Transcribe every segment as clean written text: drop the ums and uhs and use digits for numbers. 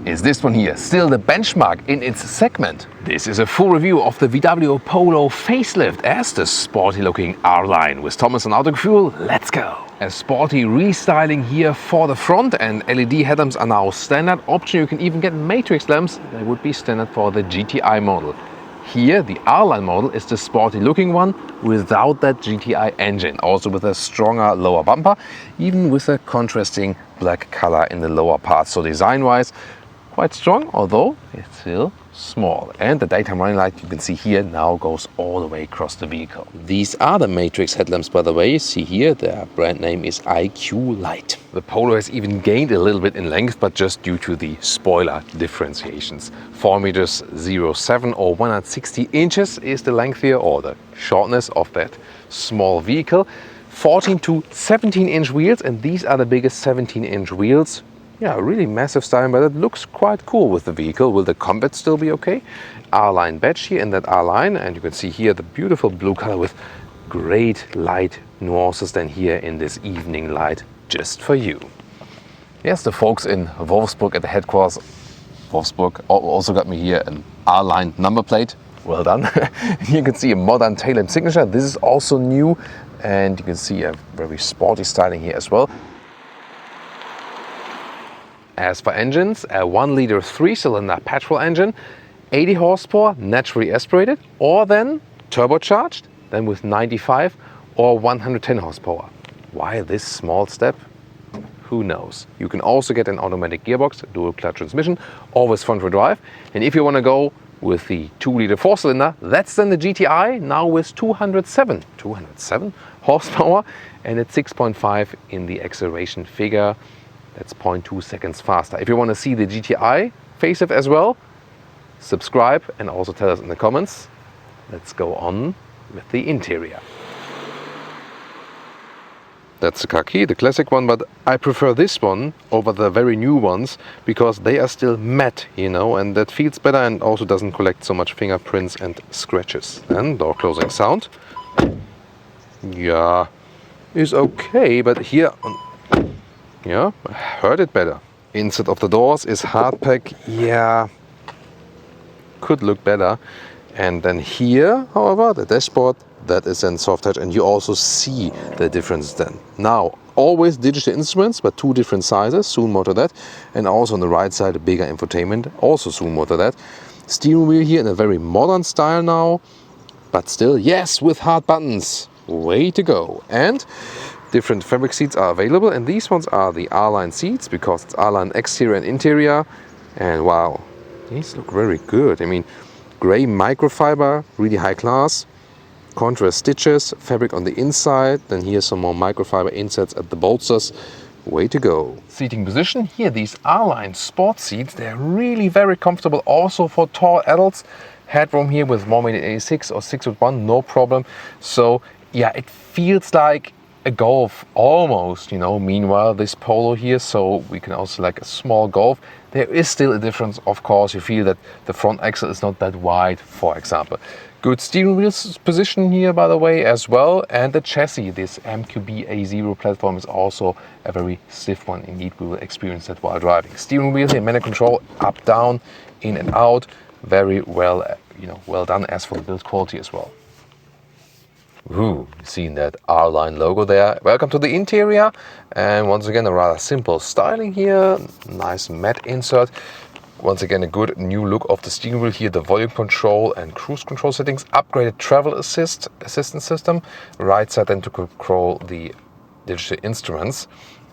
Is this one here still the benchmark in its segment? This is a full review of the VW Polo facelift as the sporty looking R-Line with Thomas and Autogefühl. Let's go! A sporty restyling here for the front, and LED headlamps are now standard option. You can even get matrix lamps. They would be standard for the GTI model. Here, the R-Line model is the sporty looking one without that GTI engine, also with a stronger lower bumper, even with a contrasting black color in the lower part. So design-wise, quite strong, although it's still small. And the daytime running light you can see here now goes all the way across the vehicle. These are the matrix headlamps, by the way. You see here, their brand name is IQ.LIGHT. The Polo has even gained a little bit in length, but just due to the spoiler differentiations. 4 meters 07 or 160 inches is the length here, or the shortness of that small vehicle. 14 to 17 inch wheels, and these are the biggest 17 inch wheels. Yeah, really massive styling, but it looks quite cool with the vehicle. Will the combat still be okay? R-Line badge here in that R-Line, and you can see here the beautiful blue color with great light nuances then here in this evening light just for you. Yes, the folks in Wolfsburg at the headquarters, Wolfsburg, also got me here an R-Line number plate. Well done. You can see a modern tail lamp signature. This is also new, and you can see a very sporty styling here as well. As for engines, a 1-liter 3-cylinder petrol engine, 80 horsepower, naturally aspirated, or then turbocharged, then with 95 or 110 horsepower. Why this small step? Who knows? You can also get an automatic gearbox, dual clutch transmission, always front-wheel drive. And if you want to go with the 2-liter 4-cylinder, that's then the GTI, now with 207 horsepower, and at 6.5 in the acceleration figure. That's 0.2 seconds faster. If you want to see the GTI facelift as well, subscribe and also tell us in the comments. Let's go on with the interior. That's the khaki, the classic one, but I prefer this one over the very new ones because they are still matte, you know, and that feels better and also doesn't collect so much fingerprints and scratches. And door closing sound. Yeah, is okay, but here yeah, I heard it better. Inside of the doors is hardpack. Yeah, could look better. And then here, however, the dashboard, that is in soft touch, and you also see the difference then. Now, always digital instruments, but 2 different sizes, soon more to that. And also on the right side, a bigger infotainment, also soon more to that. Steering wheel here in a very modern style now, but still, yes, with hard buttons. Way to go. And different fabric seats are available, and these ones are the R-Line seats because it's R-Line exterior and interior. And wow, these look very good. I mean, gray microfiber, really high class. Contrast stitches, fabric on the inside. Then here's some more microfiber insets at the bolsters. Way to go. Seating position here, these R-Line sport seats, they're really very comfortable also for tall adults. Headroom here with 1.86 or 6'1", no problem. So yeah, it feels like a Golf almost, you know. Meanwhile, this Polo here, so we can also like a small Golf. There is still a difference, of course. You feel that the front axle is not that wide, for example. Good steering wheel position here, by the way, as well. And the chassis, this MQB A0 platform, is also a very stiff one. Indeed, we will experience that while driving. Steering wheel here, manual control, up, down, in and out. Very well, you know, well done as for the build quality as well. Ooh, seeing that R-Line logo there. Welcome to the interior, and once again a rather simple styling here. Nice matte insert. Once again a good new look of the steering wheel here. The volume control and cruise control settings. Upgraded travel assistance system. Right side then to control the digital instruments.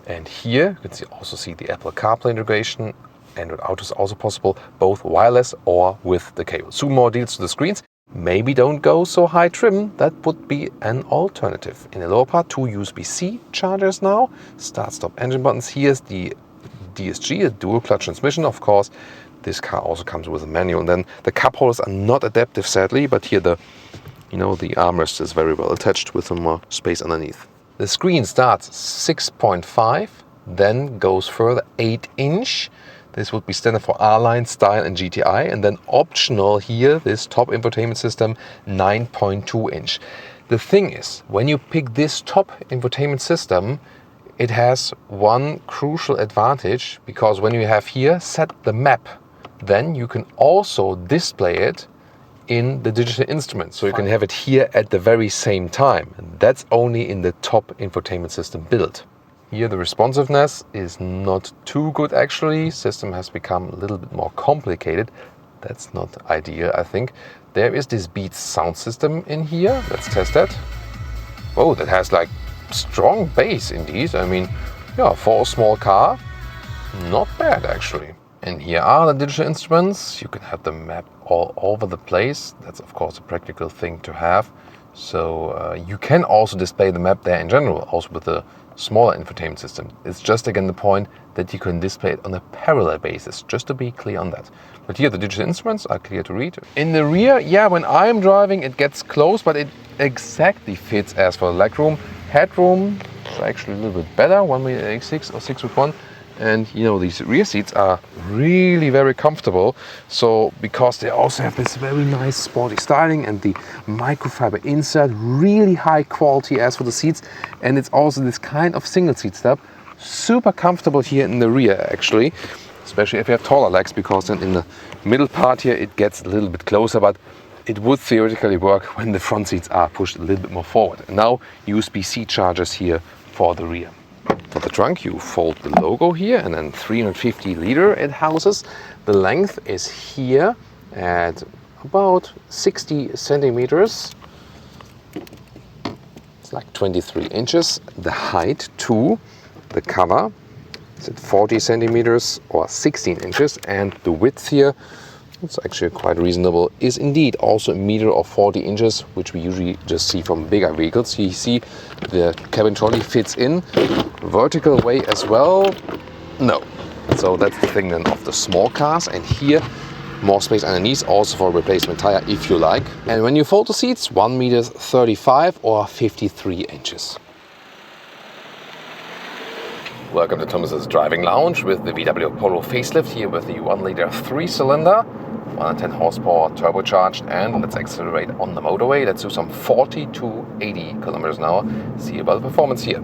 And here you can also see the Apple CarPlay integration. Android Auto is also possible, both wireless or with the cable. Soon more deals to the screens. Maybe don't go so high trim, that would be an alternative. In the lower part, 2 USB-C chargers now, start-stop engine buttons. Here's the DSG, a dual clutch transmission, of course. This car also comes with a manual. And then the cup holders are not adaptive, sadly, but here the armrest is very well attached with some more space underneath. The screen starts 6.5, then goes further 8-inch. This would be standard for R-Line, Style and GTI, and then optional here, this top infotainment system, 9.2 inch. The thing is, when you pick this top infotainment system, it has one crucial advantage, because when you have here set the map, then you can also display it in the digital instrument. So you can have it here at the very same time. And that's only in the top infotainment system build. Here the responsiveness is not too good actually. System has become a little bit more complicated. That's not ideal, I think. There is this Beats sound system in here. Let's test that. Oh, that has like strong bass indeed. I mean, yeah, for a small car, not bad actually. And here are the digital instruments. You can have the map all over the place. That's of course a practical thing to have. So you can also display the map there in general, also with the smaller infotainment system. It's just again the point that you can display it on a parallel basis, just to be clear on that. But here the digital instruments are clear to read. In the rear, yeah, when I'm driving it gets close, but it exactly fits as for the legroom. Headroom is actually a little bit better, 1.86 or 6'1". And you know, these rear seats are really very comfortable. So because they also have this very nice sporty styling and the microfiber insert, really high quality as for the seats. And it's also this kind of single seat step, super comfortable here in the rear actually, especially if you have taller legs, because then in the middle part here it gets a little bit closer, but it would theoretically work when the front seats are pushed a little bit more forward. And now USB-C chargers here for the rear. For the trunk, you fold the logo here, and then 350 liter it houses. The length is here at about 60 centimeters. It's like 23 inches. The height to the cover is at 40 centimeters or 16 inches, and the width here, it's actually quite reasonable, is indeed also 1 meter or 40 inches, which we usually just see from bigger vehicles. You see the cabin trolley fits in vertical way as well. No. So that's the thing then of the small cars. And here more space underneath, also for a replacement tire if you like. And when you fold the seats, 1 meter 35 or 53 inches. Welcome to Thomas's Driving Lounge with the VW Polo facelift, here with the 1 liter 3-cylinder, 110 horsepower turbocharged, and let's accelerate on the motorway. Let's do some 40 to 80 kilometers an hour. See about the performance here.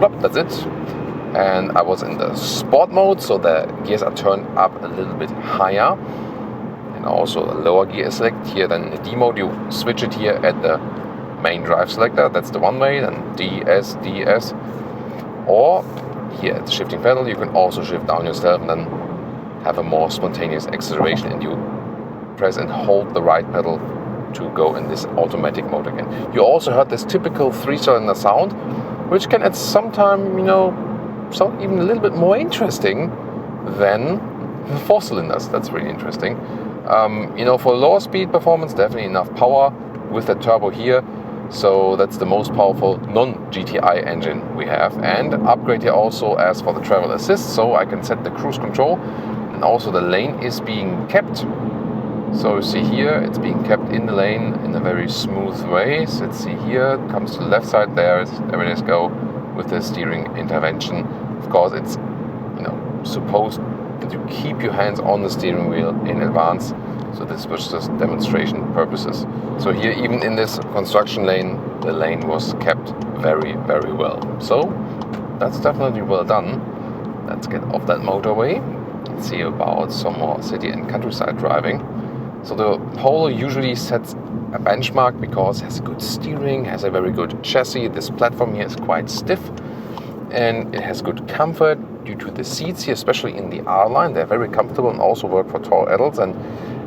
Well, that's it. And I was in the sport mode, so the gears are turned up a little bit higher. And also the lower gear is selected here. Then in the D mode, you switch it here at the main drive selector. That's the one way. Then DS, DS. Or here at the shifting pedal, you can also shift down yourself and then have a more spontaneous acceleration, and you press and hold the right pedal to go in this automatic mode again. You also heard this typical 3-cylinder sound, which can at some time, you know, sound even a little bit more interesting than the 4 cylinders. That's really interesting. You know, for lower speed performance, definitely enough power with the turbo here. So that's the most powerful non-GTI engine we have. And upgrade here also as for the travel assist, so I can set the cruise control, and also the lane is being kept. So you see here, it's being kept in the lane in a very smooth way. So let's see here, it comes to the left side, there it is, go with the steering intervention. Of course, it's, you know, supposed that you keep your hands on the steering wheel in advance. So this was just demonstration purposes. So here, even in this construction lane, the lane was kept very, very well. So that's definitely well done. Let's get off that motorway and see about some more city and countryside driving. So the Polo usually sets a benchmark because it has a good steering, has a very good chassis. This platform here is quite stiff, and it has good comfort due to the seats here, especially in the R-line. They're very comfortable and also work for tall adults, and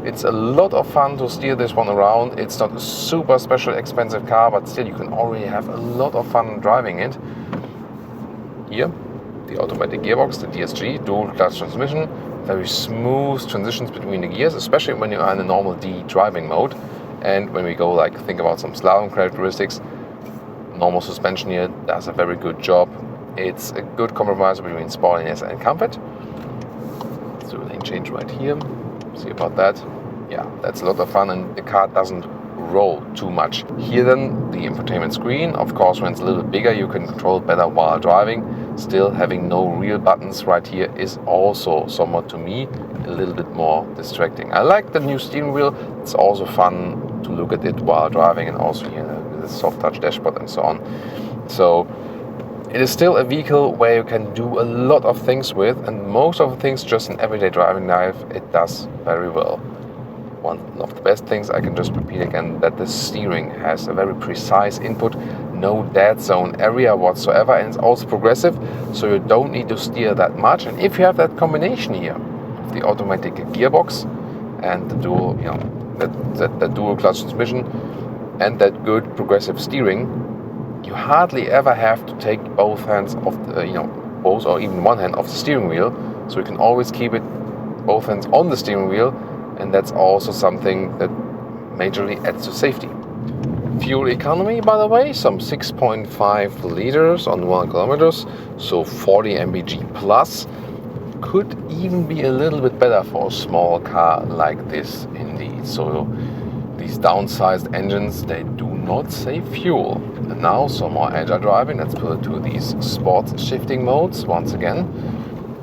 it's a lot of fun to steer this one around. It's not a super special expensive car, but still you can already have a lot of fun driving it. Here, the automatic gearbox, the DSG, dual clutch transmission, very smooth transitions between the gears, especially when you are in a normal D driving mode. And when we go, like, think about some slalom characteristics, normal suspension here does a very good job. It's a good compromise between sportiness and comfort. Let's do a lane change right here. See about that. Yeah, that's a lot of fun, and the car doesn't roll too much. Here then, the infotainment screen. Of course, when it's a little bit bigger, you can control it better while driving. Still, having no real buttons right here is also somewhat, to me, a little bit more distracting. I like the new steering wheel. It's also fun to look at it while driving, and also here the soft touch dashboard and so on. So it is still a vehicle where you can do a lot of things with, and most of the things just in everyday driving life it does very well. One of the best things, I can just repeat again, that the steering has a very precise input, no dead zone area whatsoever, and it's also progressive, so you don't need to steer that much. And if you have that combination here of the automatic gearbox and the dual, that dual clutch transmission and that good progressive steering, you hardly ever have to take both hands off the, both or even one hand off the steering wheel, so you can always keep it both hands on the steering wheel, and that's also something that majorly adds to safety. Fuel economy, by the way, some 6.5 liters on 1 kilometers, so 40 mpg plus. Could even be a little bit better for a small car like this indeed. So these downsized engines, they do not save fuel. And now some more agile driving. Let's put it to these sports shifting modes once again,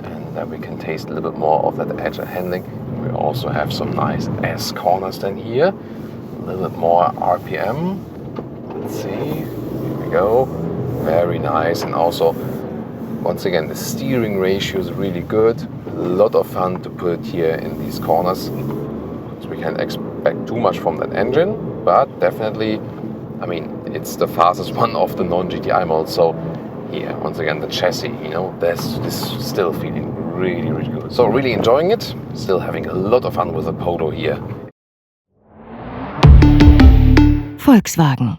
and then we can taste a little bit more of that agile handling. We also have some nice S corners then here, a little bit more RPM. Let's see, here we go, very nice. And also, once again, the steering ratio is really good. A lot of fun to put here in these corners. So we can't expect too much from that engine, but definitely, it's the fastest one of the non-GTI models. So here, once again, the chassis, this is still feeling really, really good. So really enjoying it, still having a lot of fun with the Polo here. Volkswagen.